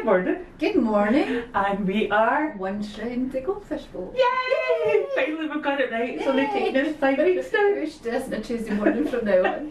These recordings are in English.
morning. Good morning. And we are... One round the Goldfish boat. Yay! Finally we've got it right. It's only taken us 5 weeks now. We should do this on a Tuesday morning from now on.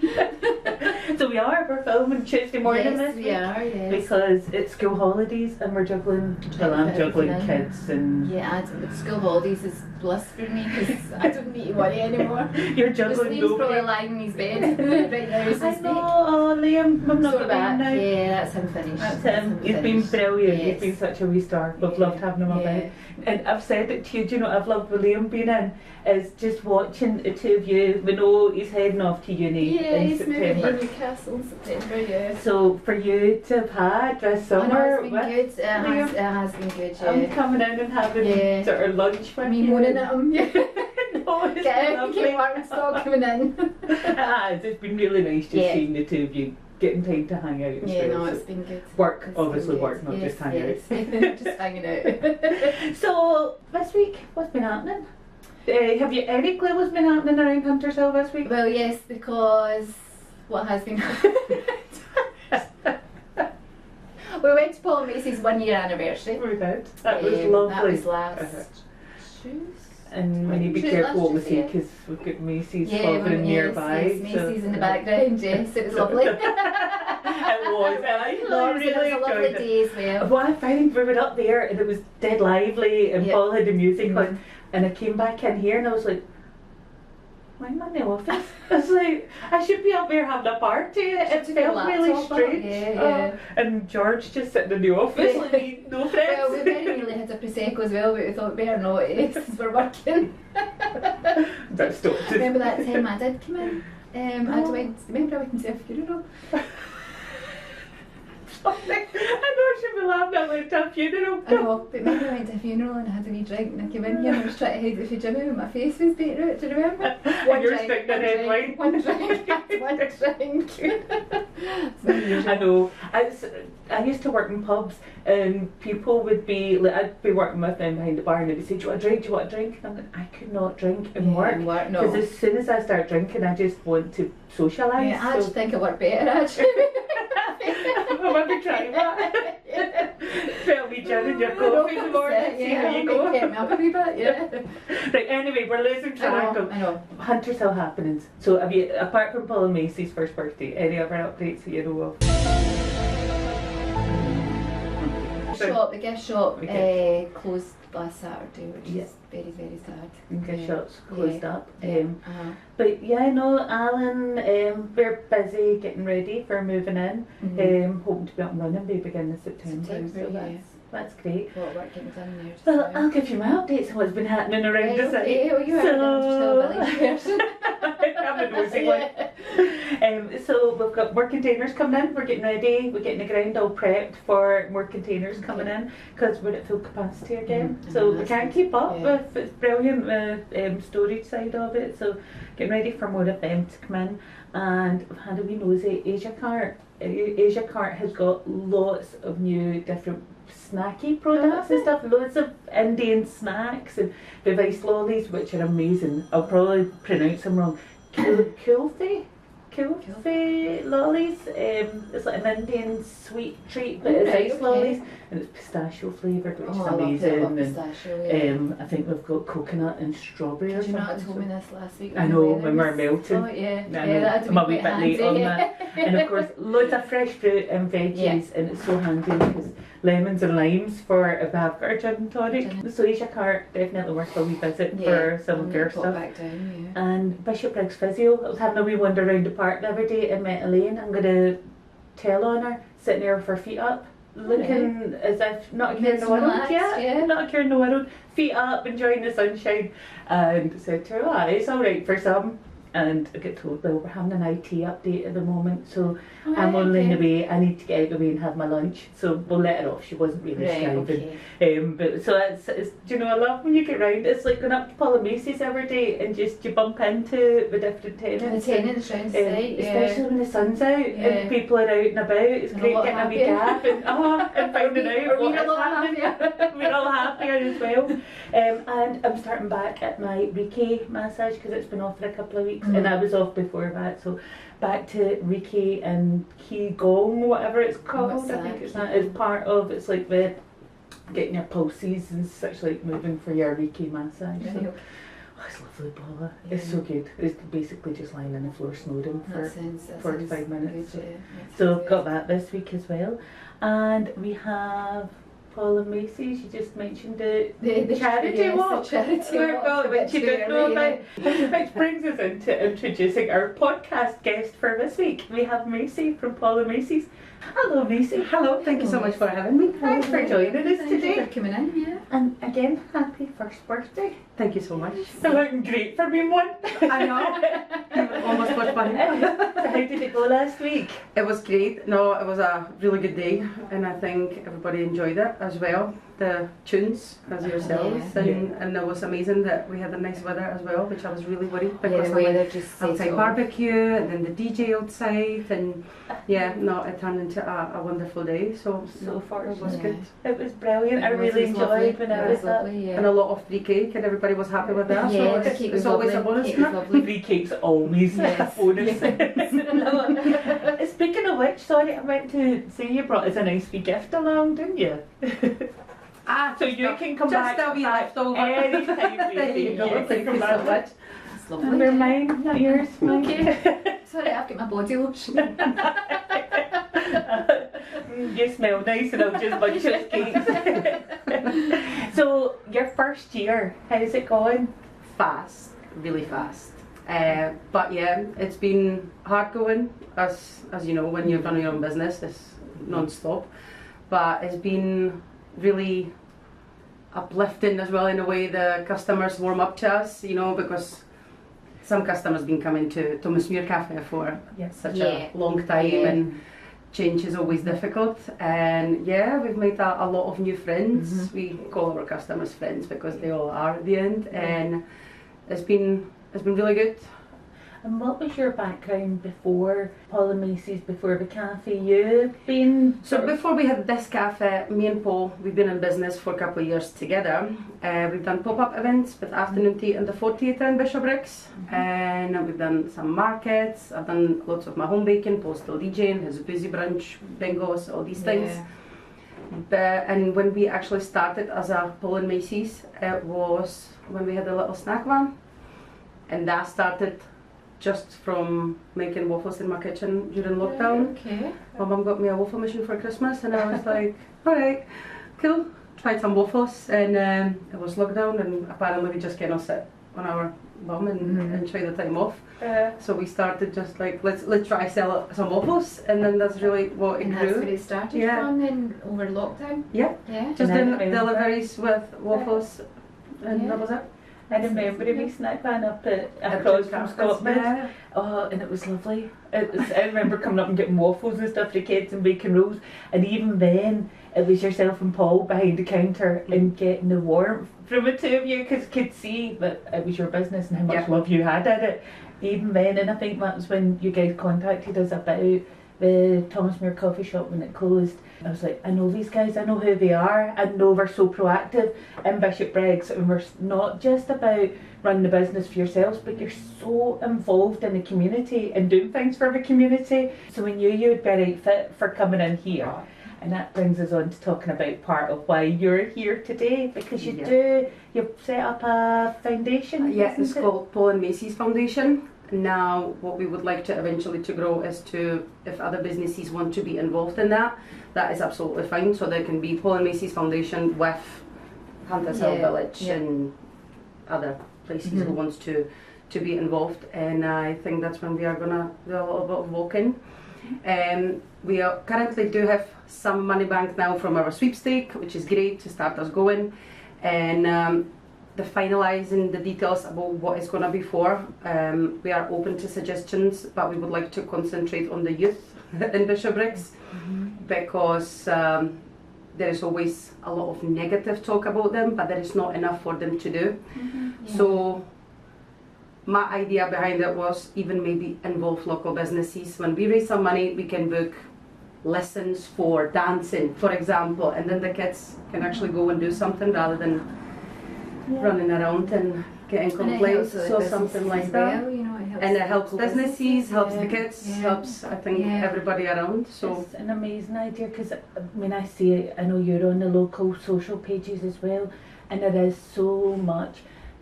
So we're filming Tuesday morning this week. Yes, we are, yes. Because it's school holidays and we're juggling, well, I'm juggling kids and... Yeah, school holidays is bliss for me because I don't need to worry anymore. You're juggling Liam's probably lying in his bed right now as we I speak. know, oh Liam, I'm not So going to now. yeah, that's him finished. That's him. He's been brilliant. Yes. He's been such a wee star. We've loved having him about. And I've said it to you, do you know what I've loved with Liam being in? Is just watching the two of you. We know he's heading off to uni in he's moving September. to Newcastle in September, yeah. So for you to have had this summer, I know, it's been good. It has been good, yeah. I'm coming in and having sort of lunch with me you. moaning at him, yeah. No, it's Get out, lovely. keep working, stop coming in. It has. It's been really nice just seeing the two of you getting time to hang out as yeah, well. no, So it's been good. work, It's obviously been work, good. not just hang out. Just hanging out. So, this week, what's been happening? Have you any clue what's been happening around Hunters Hill this week? Well, yes, because what has been happening? We went to Paul and Maci's 1 year anniversary. We did. That was lovely. That was last Tuesday. And we need to be careful what we say because we've got Macy's hovering nearby. Yes, Macy's in the background, yes, it was lovely. It was, I It was a lovely day as well. What I found, we were up there and it was dead lively and Paul had the music on, and I came back in here and I was like, why am I in the office? I was like, I should be up there having a party. It felt really strange. And George just sitting in the office like no friends. Well, we very nearly had a Prosecco as well, but we thought better not since we're working. That stopped us. Remember that time I did come in? Remember I went to a funeral? I know I should be laughing at like a funeral. I know, but maybe I went to a funeral and I had a wee drink and I came in here and I was trying to hide it for Jimmy when my face was beaten out, do you remember? And you're sticking in red wine. One drink, one drink. I know. I used to work in pubs and people would be, like, I'd be working with them behind the bar and they'd say, do you want a drink, do you want a drink? And I'm like, I could not drink and work. Because as soon as I start drinking I just want to socialise. Yeah, I actually think I work better actually. I want to try that. Fill me gin in your coffee in the morning, see how you go. Get me up a wee bit, Right, anyway, we're losing track of Hunters Hill happenings. So have you, apart from Paul and Maci's first birthday, any other updates that you know of? The gift shop closed last Saturday, which is very, very sad. Gift shop's closed up. But yeah, no, Alan, we're busy getting ready for moving in. Hoping to be up and running by the beginning of September. So that's great. What work getting done there? Well, I'll give you my updates on what's been happening around the site. Well, you are a village person. I'm a nosy one. So we've got more containers coming in. We're getting ready. We're getting the ground all prepped for more containers coming in because we're at full capacity again. So we can't keep up with. It's brilliant storage side of it. So getting ready for more of them to come in. And we've had a wee nosy Asia Cart. Asia Cart has got lots of new different snacky products and stuff, loads of Indian snacks and device lollies which are amazing. I'll probably pronounce them wrong. Kulfi lollies. It's like an Indian sweet treat but it's ice lollies and it's pistachio flavoured which is amazing. I love pistachio, I think we've got coconut and strawberry or something. Did you not told me this last week? I know, when we're melting. Oh yeah, that'd I'm a wee bit late on that. And of course loads of fresh fruit and veggies and it's so handy because lemons and limes for if we have got our gin and tonic. So Asia Cart definitely worth a wee visit for some of your stuff. And Bishopbriggs Physio, I was having a wee wander around the park the other day and met Elaine. I'm going to tell on her, sitting there with her feet up, looking as if not a care in the world yet, not a care in the world, feet up, enjoying the sunshine, and said to her, it's alright for some. And I get told, well, we're having an IT update at the moment, so I'm only in the way. I need to get out of the way and have my lunch. So we'll let her off. She wasn't really striving. But so it's, do you know, I love when you get round. It's like going up to Paul and Maci's every day and just you bump into the different tenants. The tenants round the site, especially when the sun's out and people are out and about. It's great getting a wee gap and finding out what is happening. We're all happier as well. And I'm starting back at my Reiki massage because it's been off for a couple of weeks. and I was off before that, so back to Reiki and Qigong, whatever it's called. I think it's part of, it's like the getting your pulses and such, like moving for your Reiki massage. So, it's lovely, Paula. It's so good. It's basically just lying on the floor snoring for 45 minutes. So I've got that this week as well. And we have Paul and Maci. She just mentioned the charity walk. The charity walk. Which you didn't know about. Which brings us into introducing our podcast guest for this week. We have Maci from Paul and Maci's. Hello, Maci. Hello, thank you so much for having me. Thanks for joining us today. Thank you for coming in, yeah. And again, happy first birthday. Thank you so much. You're looking great for being one. I know. Almost pushed by him. So how did it go last week? It was great. No, it was a really good day, and I think everybody enjoed it as well. The tunes as yourselves, and it was amazing that we had a nice weather as well, which I was really worried because the weather just outside barbecue and then the DJ outside, and it turned into a wonderful day. So far it was good. It was brilliant. I really enjoyed when I was up. And a lot of free cake, and everybody was happy with that. Yeah, so it's always a bonus. Free cake's always a bonus. Speaking of which, sorry, I meant to say you brought us a nice wee gift along, didn't you? So you can come back leftover. anytime. There you go. Thank you so much. It's lovely. And they're mine, not yours. Okay. Sorry, I've got my body lotion. You smell nice and I'll just bunch of cakes. So, your first year, how's it going? Fast, really fast. But yeah, it's been hard going, as you know, when you've run your own business, it's non-stop. But it's been really uplifting as well in a way. The customers warm up to us, you know, because some customers been coming to Thomas Muir Café for such a long time, and change is always difficult. And we've made a lot of new friends. We call our customers friends because they all are at the end, and it's been really good. And what was your background before Paul and Maci's, before the cafe? You've been... So before we had this cafe, me and Paul, we've been in business for a couple of years together. We've done pop-up events with afternoon tea in the Fort Theatre in Bishopbriggs, and we've done some markets. I've done lots of my home baking, Paul's still DJing, his busy brunch, bingos, all these things. And when we actually started as a Paul and Maci's, it was when we had a little snack van, and that started just from making waffles in my kitchen during lockdown. My mum got me a waffle machine for Christmas, and I was like, alright, cool. Tried some waffles, and it was lockdown, and apparently we just cannot sit on our bum and enjoy the time off. So we started just like, let's try sell some waffles, and then that's really what it grew. And that's where it started from then, over lockdown? Just doing deliveries with waffles, and that was it. I remember a wee snack van up across from Scotland. Oh, and it was lovely. I remember coming up and getting waffles and stuff for the kids and baking rolls, and even then it was yourself and Paul behind the counter and getting the warmth from the two of you, because kids see that it was your business and how much love you had in it. Even then, and I think that was when you guys contacted us about the Thomas Muir coffee shop when it closed. I was like, I know these guys, I know who they are, I know they're so proactive in Bishopbriggs, and we're not just about running the business for yourselves, but you're so involved in the community and doing things for the community. So we knew you would be a right fit for coming in here. And that brings us on to talking about part of why you're here today, because you've set up a foundation. It's called Paul and Maci's Foundation. Now what we would like to eventually to grow is to, if other businesses want to be involved in that is absolutely fine. So there can be Paul and Maci's Foundation with Hunters Hill Village and other places who wants to be involved, and I think that's when we are gonna do a little bit of walking. We currently do have some money bank now from our sweepstake, which is great to start us going, and the finalising the details about what it's going to be for. We are open to suggestions, but we would like to concentrate on the youth in Bishopbriggs, because there is always a lot of negative talk about them, but there is not enough for them to do. So my idea behind it was even maybe involve local businesses. When we raise some money, we can book lessons for dancing, for example, and then the kids can actually go and do something rather than running around and getting complaints. So something like that. Well, you know, it And it helps local businesses, helps the yeah, kids, yeah, helps, I think, yeah. everybody around. So It's an amazing idea because when I see it, I know you're on the local social pages as well, and there is so much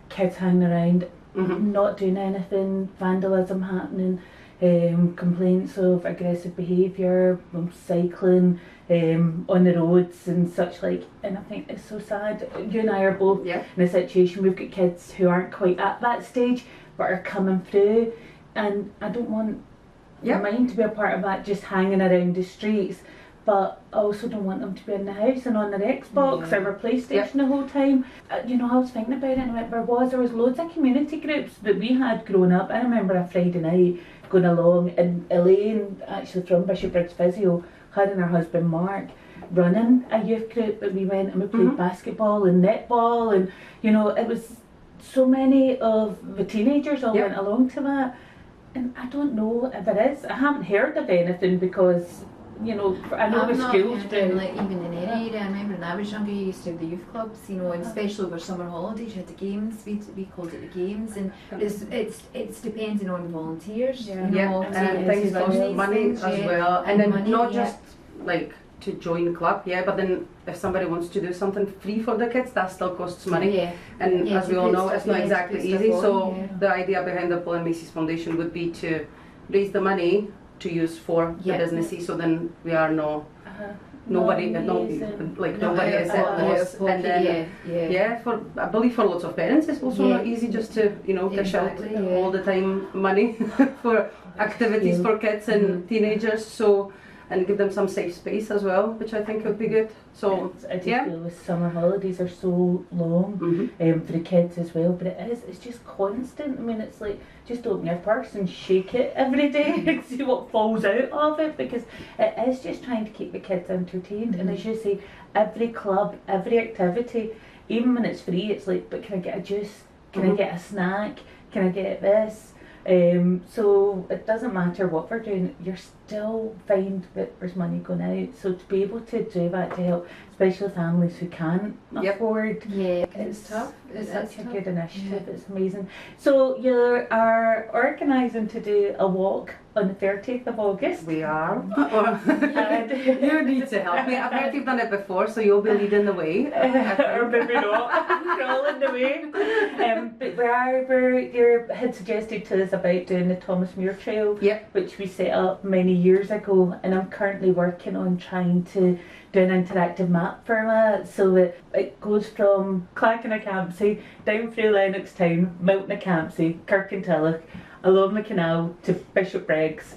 kids hanging around, not doing anything, vandalism happening, complaints of aggressive behaviour, cycling on the roads and such like, and I think it's so sad. You and I are both in a situation, we've got kids who aren't quite at that stage but are coming through, and I don't want mine to be a part of that, just hanging around the streets, but I also don't want them to be in the house and on their Xbox or their PlayStation the whole time. You know, I was thinking about it and I went, there was loads of community groups that we had growing up. I remember a Friday night going along, and Elaine, actually from Bishopbriggs Physio, her and her husband Mark running a youth group, that we went and we played basketball and netball, and you know, it was so many of the teenagers all went along to that. And I don't know if it is. I haven't heard of anything because, you know, I know the schools do. Like even in any area, I remember when I was younger, you used to have the youth clubs, you know, and especially over summer holidays, you had the games. We called it the games, and it's depending on the volunteers. You know, and things cost money as well, and then money, not just like to join the club, but then if somebody wants to do something free for the kids, that still costs money. And as we all know, it's not exactly easy. So the idea behind the Paul and Maci's Foundation would be to raise the money to use for the businesses, so then we are nobody is at loss. And then for I believe for lots of parents it's also not easy just to dish out all the time money for activities for kids and teenagers, so, and give them some safe space as well, which I think would be good. So I do feel the summer holidays are so long for the kids as well, but it's just constant. I mean, it's like just open your purse and shake it every day and see what falls out of it, because it is just trying to keep the kids entertained. And as you say, every club, every activity, even when it's free, it's like, but can I get a juice? Can I get a snack? Can I get this? So it doesn't matter what we're doing, you're still find that there's money going out. So to be able to do that to help, especially families who can't afford, it's tough. It's such a good initiative. It's amazing. So you are organising to do a walk on the 30th of August. We are. You need to help me. I've heard you've done it before, so you'll be leading the way. Or maybe not. Crawling the way. But you had suggested to us about doing the Thomas Muir Trail, which we set up many years ago, and I'm currently working on trying to do an interactive map for that, so that it goes from Clackaghnacampsie down through Lennoxtown, Miltonacampsie, Kirkintilloch, along the canal to Bishopbriggs.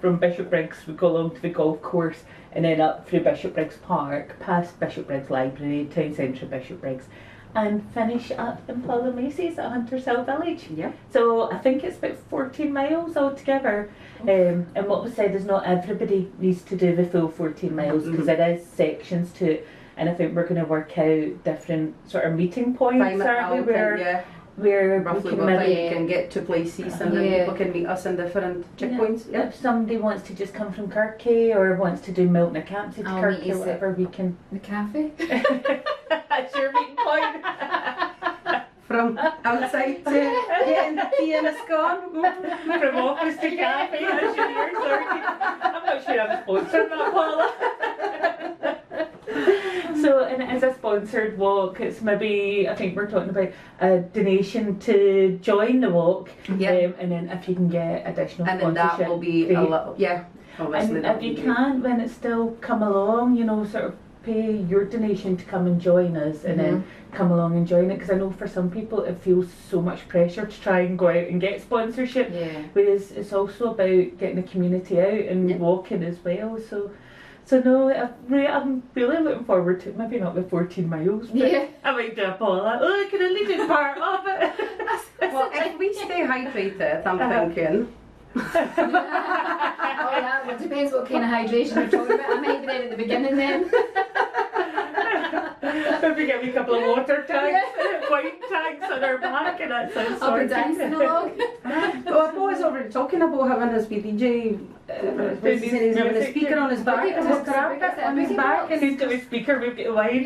From Bishopbriggs we go along to the golf course and then up through Bishopbriggs Park, past Bishopbriggs Library, town centre Bishopbriggs, and finish up in Paul and Maci's at Hunters Hill Village. So I think it's about 14 miles altogether. And what was said is not everybody needs to do the full 14 miles, because there is sections to it, and I think we're going to work out different sort of meeting points, aren't we, where roughly what time we can get to places, and then people can meet us in different checkpoints. If somebody wants to just come from Kirky or wants to do Miltonacampsie to Kirky or whatever, we can. The cafe. That's your meeting point. From outside to getting the tea and a scone. From office to cafe, as your ears I'm not sure I'm sponsored that, Paula. So, and it is a sponsored walk. It's maybe, I think we're talking about a donation to join the walk. And then if you can get additional sponsorship. And then that will be a little, obviously. And if you can't, then it's still come along, sort of pay your donation to come and join us, and then come along and join it, because I know for some people it feels so much pressure to try and go out and get sponsorship, whereas it's also about getting the community out and walking as well. So no, I'm really looking forward to it. Maybe not the 14 miles, but I might do a Paula. Oh, I can only do part of it. Well, if we stay hydrated, I'm thinking. Well, it depends what kind of hydration we're talking about. I might be there at the beginning then. Maybe get me a couple of water tanks, wine tanks on our back, and that sounds I'll be dancing along. Well, Paul was already talking about having his BDJ, he's having a speaker on his back, and his strap on his back, and he's got a speaker, we've got wine.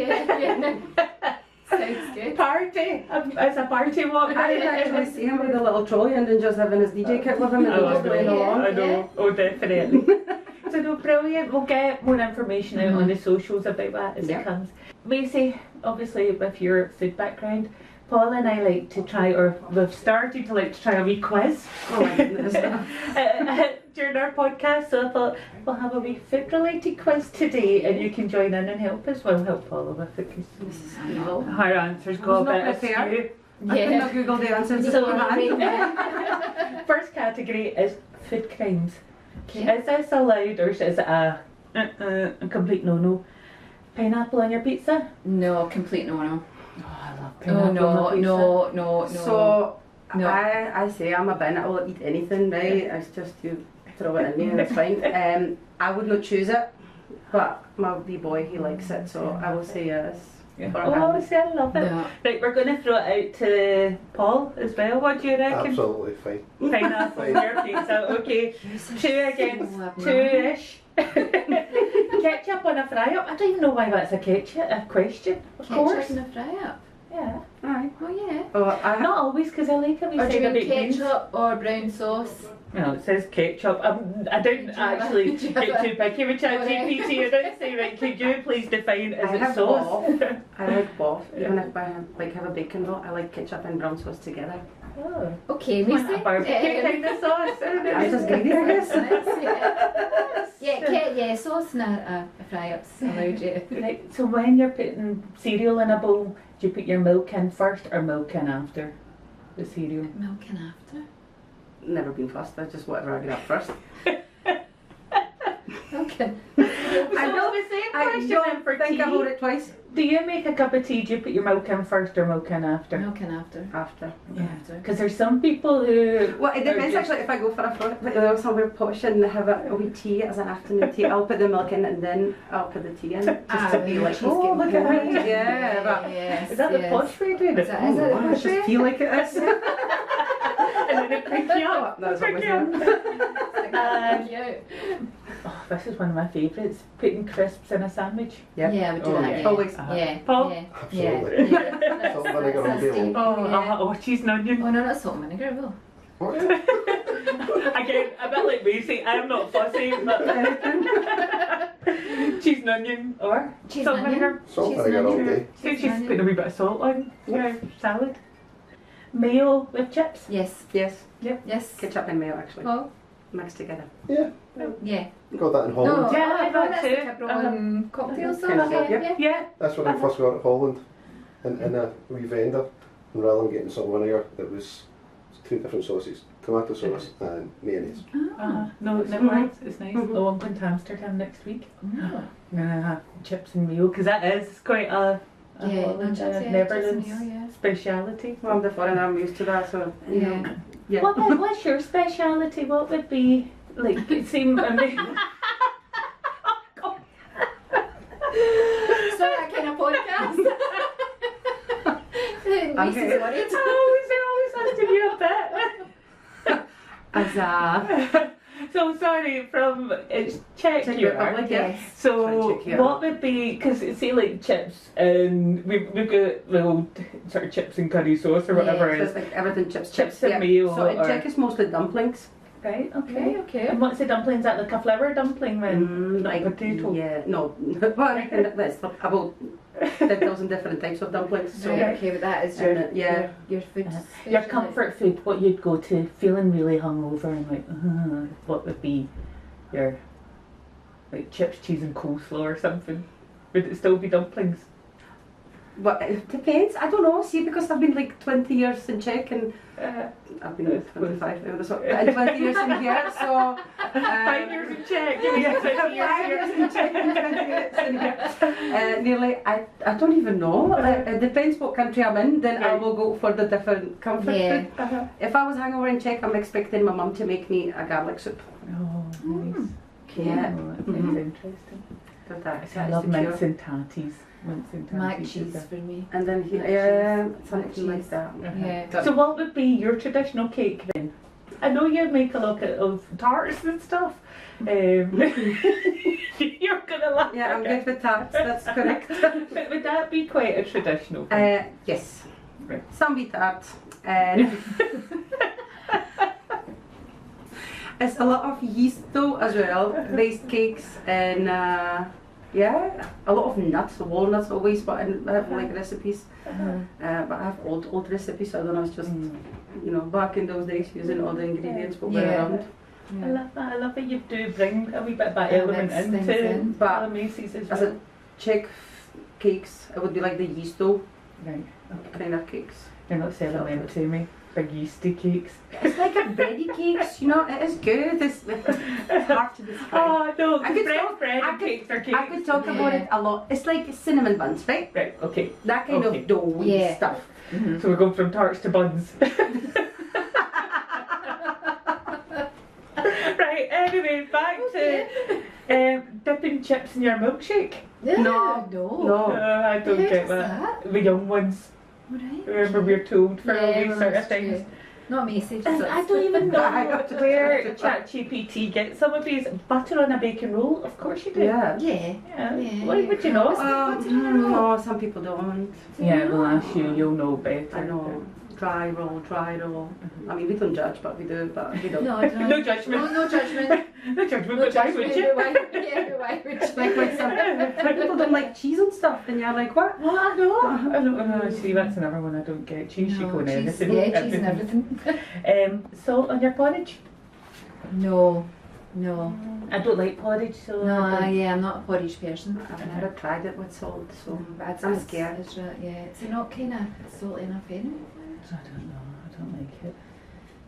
Sounds good. Party. It's a party walk. I actually see him with a little trolley and then just having his DJ kit with him and Oh, just playing along. I know. Oh, definitely. So no, brilliant. We'll get more information out on the socials about that as it comes. Maci, obviously with your food background, Paul and I like to try, or we've started to like to try a wee quiz Oh my goodness. during our podcast. So I thought we'll have a wee food related quiz today, and you can join in and help us. We'll help Paula with it because her answers go a not bit prepared. askew. I could not Google the answers So beforehand. first category is food crimes. Okay. Is this allowed or is it a complete no-no? Pineapple on your pizza? No, complete no. Oh, I love Oh pineapple no, on my pizza. no. So No. I say I'm a bin. I will eat anything, right? It's just you throw it in me and it's fine. I would not choose it, but my wee boy, he likes it, so I will say yes. Yeah. For a Oh, hand. see, I love it. No. Right, we're going to throw it out to Paul as well. What do you reckon? Absolutely fine. Pineapple on your pizza. Okay, 2 against 2-ish. Ketchup on a fry-up? I don't even know why that's a question. Of course. Ketchup and a fry up. Yeah. Aye. Oh yeah. Oh, Not always, because I like a wee Or do side you of mean baked beans. ketchup or brown sauce? No, it says ketchup. I don't actually Do you get have a- too picky with ChatGPT. I don't say, right, could you please define, is I it have sauce? I like both. Even if I have a bacon roll, I like ketchup and brown sauce together. Oh. Okay, It's not Maci. a barbecue kind of sauce. I'm just greedy, I guess. Yeah, sauce and a fry up's allowed, yeah. Right, so when you're putting cereal in a bowl, do you put your milk in first or milk in after the cereal? Milk and after. Never been fussed. I just whatever I get up first. Okay. I know the same I question then don't for think tea. I hold it twice. Do you make a cup of tea? Do you put your milk in first or milk in after? Milk and after. After. Yeah, because there's some people who. Well, it depends are just- actually. If I go for a somewhere posh and have a wee tea as an afternoon tea, I'll put the milk in and then I'll put the tea in just to be like, oh, look at me. that. Yeah, but Yes, Is that the posh way of doing it? Is that the I posh way? just feel like it is. And then it picks you up. That's Pick what you up. Thank you. Oh, this is one of my favourites. Putting crisps in a sandwich. Yeah. Yeah, we do Oh, that. yeah. Yeah. Always. Yeah. Paul? Yeah. Absolutely. Yeah. Salt and vinegar on That's day staple, long. yeah. Oh, cheese and onion. Oh no, not salt and vinegar. Well. What? Again, a bit like Maci, I'm not fussy, but cheese and onion or Cheese salt and vinegar. Salt Cheese and vinegar all and day. So Cheese she's and putting a wee bit of salt on your salad. Mayo with chips. Yes. Yes. Yes. Ketchup and mayo actually Paul. mixed together. Yeah, Yeah. got that in Holland. No. Yeah, I got that's two. the Cabron cocktail sauce. Ketchup, Yeah. yeah. Yeah. That's when I first got to Holland, in a wee vendor, and rather than getting salt and vinegar, it was 2 different sauces, tomato sauce and mayonnaise. No, it never works. It's nice. Oh, I'm going to Amsterdam next week. Oh. I'm going to have chips and mayo because that is quite a Yeah, Holland, no chips, yeah, Netherlands chips and mayo, yeah. speciality. Well, I'm the foreigner, I'm used to that, so you know. Yeah. Yeah. What's your speciality? What would be like? It seemed. I mean, So that kind of podcast. Macy's worried. it always has to be a bit. As So sorry, from it's Czech Czech you are. Republic, yes. So Czech, yeah. what would be, because say like chips and we've got little sort of chips and curry sauce or whatever So it it's is. like everything chips, Chips and yeah. mayo So in or- Czech it's mostly dumplings. Right, okay. Okay. And what's the dumplings? Is that like a flour dumpling then? Not like potato? Yeah, no. Well, I reckon there's about 10,000 different types of dumplings. So Right, okay, but that is your And, yeah. your food. Your comfort food, what you'd go to feeling really hungover and like, what would be your like chips, cheese and coleslaw or something? Would it still be dumplings? But it depends. I don't know. See, because I've been like 20 years in Czech and I've been 25 now, so and 20 years in here. So 5 years in Czech. Give me a 20 years 5 here. years in Czech and 20 years in here. Nearly, I don't even know. It depends what country I'm in. Then I will go for the different comfort Yeah. food. If I was hangover in Czech, I'm expecting my mum to make me a garlic soup. Oh, nice. Yeah. Oh, that sounds interesting. But that's I love the cure. mince and tatties. Mince and Mac tatties. cheese for me. And then he, Mac yeah, cheese. something Mac like cheese. that. Yeah. So what would be your traditional cake then? I know you make a lot of tarts and stuff. You're gonna laugh. Yeah, I'm good with tarts, that's correct. But would that be quite a traditional thing? Yes. Right. Some be tarts. And it's a lot of yeast though as well, based cakes and yeah, a lot of nuts, walnuts always, but I have like recipes. But I have old recipes, so I don't know, it's just, you know, back in those days using all the ingredients what were around. I love that. I love that you do bring a wee bit of that element mix things into in. Paul and Maci's as As well. a check cakes, it would be like the yeast dough Right. kind of cakes. You're not selling them to me. Big yeasty cakes. It's like a bready cakes, you know, it is good. It's hard to describe. Oh no, I could bread talk- and I could- cakes are cakes. I could talk about it a lot. It's like cinnamon buns, right? Right, okay. That kind Okay. of doughy Yeah. stuff. So we're going from tarts to buns. Right, anyway, back to dipping chips in your milkshake. No. No. I don't Who get does that. that? The young ones. Alright. Remember we're told for all these well, sort of that's things. true. Not Maci. And I don't even know where ChatGPT gets some of these. Butter on a bacon roll, of course you do. Yeah. Yeah. Yeah. Yeah. Why would you know? No, some people don't. Yeah, we'll ask you, you'll know better. I know. Dry roll. I mean, we don't judge, but we do, but we don't. No, I don't. No judgment. No judgment. No judgment, No but why would judgment. you? Why would you? Like when some people don't like cheese and stuff, and you're like, what? Well, I don't see, that's another one I don't get. Cheese, you go in cheese, anything. yeah, cheese and everything. Salt on your porridge? No. I don't like porridge, so I No, don't. yeah, I'm not a porridge person. I've never tried it with salt, so But I'm scared. It's, yeah, it's not kind of salty enough anyway. I don't know, I don't like it.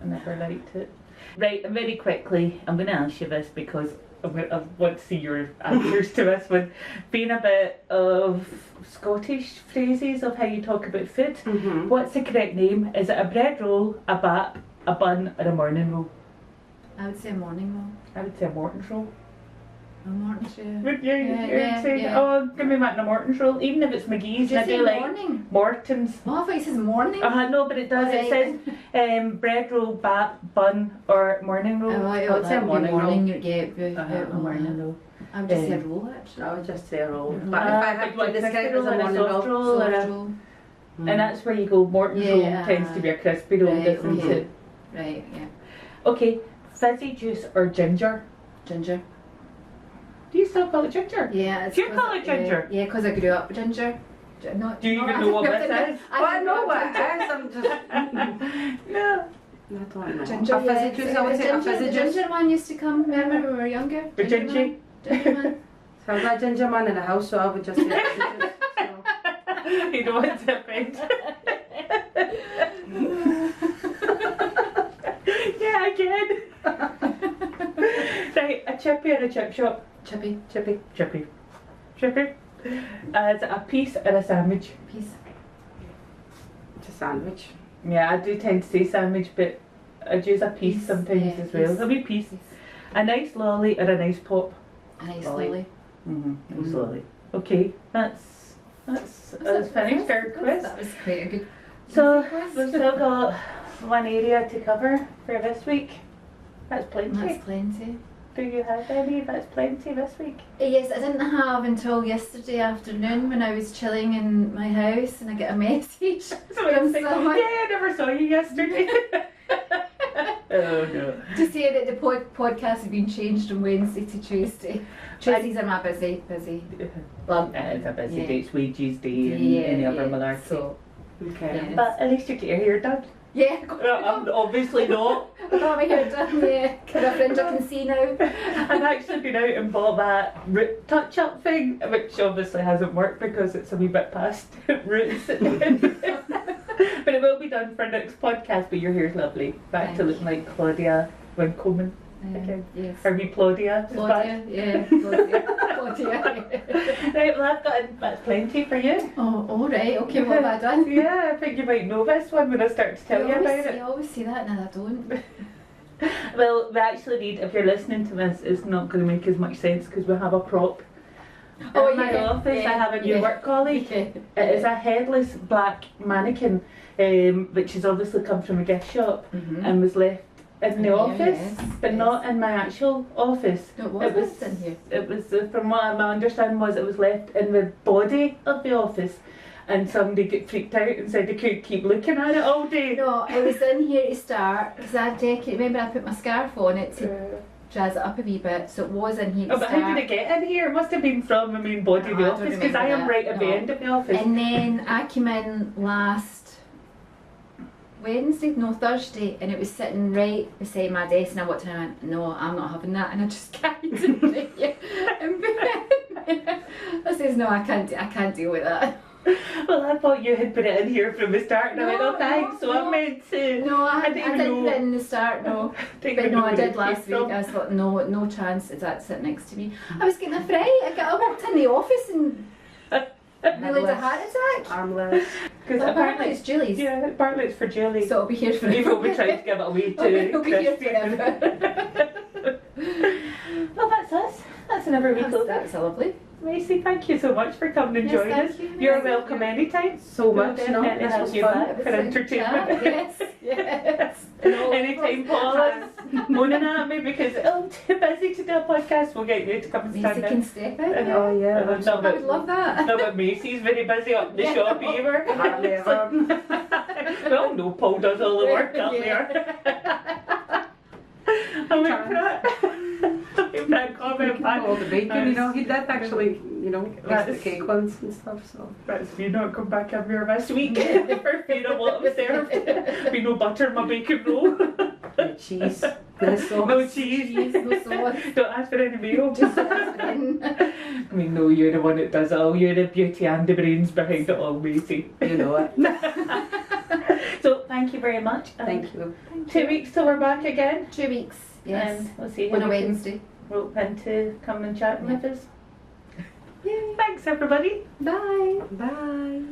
I never liked it. Right, and very quickly, I'm going to ask you this because I want to see your answers to this one. Being a bit of Scottish phrases of how you talk about food, what's the correct name? Is it a bread roll, a bap, a bun, or a morning roll? I would say morning roll. I would say a Morton's roll. A morning roll. Would you? Yeah, You'd say, yeah. oh, give me that in a Morton's roll, even if it's McGee's. Did you I say do like morning? Morton's. Oh, I thought it says morning. No, but it does. It says bread roll, bap, bun, or morning roll. I would say that would be morning roll. Yeah, A morning roll. I would just say a roll actually. I would just say a roll. Mhm. But if I had Like to describe it crispy as a roll and morning a soft roll, roll, or Soft a- roll. and that's where you go. Morton's roll Yeah. tends to be a crispy roll, Right, doesn't okay. it? Right, yeah. Okay, fizzy juice or ginger? Ginger. Do you still call it ginger? Yeah. It's Do you 'cause- call it ginger? Yeah, because I grew up with ginger. Not, Do you not- even know what I this didn't- is? Well, I grew know up what with it is, I'm just... No. I don't know. Ginger, A fizzy juice, I would say a ginger, fizzy the juice. ginger man used to come, remember when we were younger? The Ginger ginger? man. Ginger man. So I've got ginger man in the house, so I would just say a fizzy juice. So. You know what's happened? Yeah, again. Right, a chippy or a chip shop? Chippy. Chippy. Chippy. Chippy. As a piece or a sandwich? Piece. It's a sandwich. Yeah, I do tend to say sandwich, but I'd use a piece Piece, sometimes yeah, as well. piece. A wee piece. A nice lolly or a nice pop? A nice Lolly. lolly. Nice lolly. Okay, that's finished our quiz. That was quite a good So quiz. we've still got one area to cover for this week. That's plenty. That's plenty. Do you have any? That's plenty this week. Yes, I didn't have until yesterday afternoon when I was chilling in my house and I get a message So from I'm thinking, someone yeah, I never saw you yesterday. Oh no. to say that the podcast had been changed from Wednesday to Tuesday. Tuesdays are my busy. Well, It's a busy yeah. day, it's wages day and Yeah, any other yeah. malarkey. So, Okay. yeah. But at least you get your hair done. Yeah, Obviously not. I got my hair done, yeah. Got a fringe I can see now. I've actually been out and bought that root touch-up thing, which obviously hasn't worked because it's a wee bit past roots. But it will be done for next podcast, but your hair's lovely. Back to Thank looking like Claudia Winkelman. Okay. Yes. Or me Claudia. is Claudia, yeah, Claudia. back. Right, well that's plenty for you. Oh, all right, okay, what have I done? Yeah, I think you might know this one when I start to tell you about it. You always say that, and I don't. Well, we actually need, if you're listening to this, it's not going to make as much sense because we have a prop. Oh, In my yeah, office, I have a new yeah. work colleague. Yeah. It is a headless black mannequin, which has obviously come from a gift shop Mhm. and was left in the Yeah, office, yes, but yes. not in my actual office. No, it It was was in here. It was from what my understanding was, it was left in the body of the office, and somebody got freaked out and said they couldn't keep looking at it all day. No, it was in here to start because I decorated. Remember, I put my scarf on it to jazz it up a wee bit, so it was in here to Oh, but start. how did it get in here? It must have been from the main body of the No, I don't office, because I am remember right that, at the no. end of the office. And then I came in last Thursday, and it was sitting right beside my desk, and I walked in and I went, no, I'm not having that, and I just carried it right here. I says, no, I can't deal with that. Well, I thought you had put it in here from the start, and I went, No, oh thanks, so no. I meant to. No, I didn't even didn't know. put it in the start, no. Didn't But even no, know I where did it last came week. from. I thought, no chance is that sit next to me. I was getting a fright. I walked in the office and nearly had a heart attack. Armless. Because Apparently apparently, it's Julie's. yeah, apparently it's for Julie. So it'll be here for You've probably tried to give it away It'll to be here Christine. forever. Well, that's us. That's another week over. That's lovely. Macy, thank you so much for coming and Yes, joining thank us. you. You're Yes, welcome anytime. So We'll much, no? definitely This have was you fun. back It was for a entertainment. chat, yes. Anytime Paula's moaning at me because I'm too busy to do a podcast, we'll get you to come and Macy stand can in. step in. Oh yeah. Not I would about, love that. not about Macy's very busy up in the shop either. Hardly ever. Well, no, Paul does all the work up there. I'm waiting for that. I'm waiting for that comment back. All the bacon, he did actually, makes the That's- cake ones and stuff, so. That's me not come back up here this week for fear of what was served. Be no butter in my bacon roll. No cheese. This sauce. No cheese. Cheese, no sauce. Don't ask for any mayo. Just aspirin. I mean, no, you're the one that does it all. You're the beauty and the brains behind it all, Macy. You know it. So, thank you very much. Thank you. 2 weeks till we're back again. 2 weeks. Yes. And we'll see On who a we can Wednesday. rope in to come and chat Yeah. with us. Yay. Thanks, everybody. Bye. Bye.